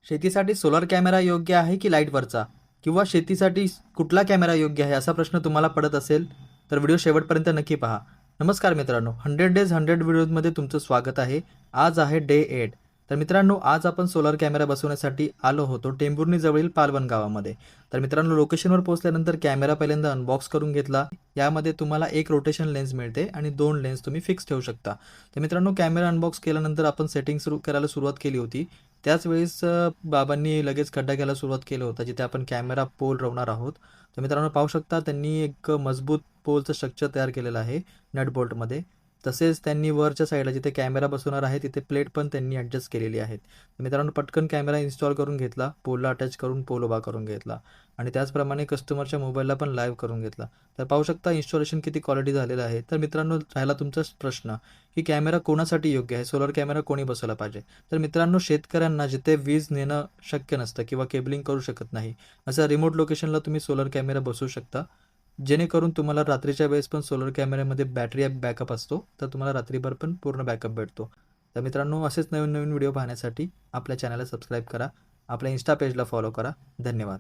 शेतीसाठी solar camera योग्य आहे की लाईटवरचा? किंवा शेतीसाठी कुठला कॅमेरा योग्य आहे असा प्रश्न तुम्हाला पडत असेल तर व्हिडिओ शेवटपर्यंत नक्की पहा. नमस्कार मित्रांनो, 100 डेज 100 व्हिडिओमध्ये तुमचं स्वागत आहे. आज आहे डे 8. तर मित्रांनो, आज आपण सोलर कॅमेरा बसवण्यासाठी आलो होतो टेंभुर्णी जवळील पालवण गावामध्ये. तर मित्रांनो, लोकेशनवर पोहोचल्यानंतर कॅमेरा पहिल्यांदा अनबॉक्स करून घेतला. यामध्ये तुम्हाला एक रोटेशन लेन्स मिळते आणि 2 लेन्स तुम्ही फिक्स ठेवू शकता. तर मित्रांनो, कॅमेरा अनबॉक्स केल्यानंतर आपण सेटिंग सुरू करायला सुरुवात केली होती. त्याच वेळेस बाबांनी लगेच खड्डा घ्यायला सुरुवात केलं होतं जिथे आपण कॅमेरा पोल रवणार आहोत. तर मित्रांनो, पाहू शकता त्यांनी एक मजबूत पोलचं स्ट्रक्चर तयार केलेलं आहे नट बोल्टमध्ये. तसेच त्यांनी वरच्या साईडला जिथे कॅमेरा बसवणार आहे तिथे प्लेट पण त्यांनी ॲडजस्ट केलेली आहेत. तर मित्रांनो, पटकन कॅमेरा इन्स्टॉल करून घेतला, पोलला अटॅच करून पोल उभा करून घेतला आणि त्याचप्रमाणे कस्टमरच्या मोबाईलला पण लाईव्ह करून घेतला. तर पाहू शकता इन्स्टॉलेशन किती क्वालिटी झालेलं आहे. तर मित्रांनो, राहिला तुमचा प्रश्न की कॅमेरा कोणासाठी योग्य आहे, सोलर कॅमेरा कोणी बसवला पाहिजे. तर मित्रांनो, शेतकऱ्यांना जिथे वीज नेणं शक्य नसतं किंवा केबलिंग करू शकत नाही अशा रिमोट लोकेशनला तुम्ही सोलर कॅमेरा बसवू शकता. जेणेकरून तुम्हाला रात्रीच्या वेळेस पण सोलर कॅमेऱ्यामध्ये बॅटरी बॅकअप असतो, तर तुम्हाला रात्रीभर पण पूर्ण बॅकअप भेटतो. तर मित्रांनो, असेच नवीन नवीन व्हिडिओ पाहण्यासाठी आपल्या चॅनलला सबस्क्राईब करा, आपल्या इन्स्टा पेजला फॉलो करा. धन्यवाद.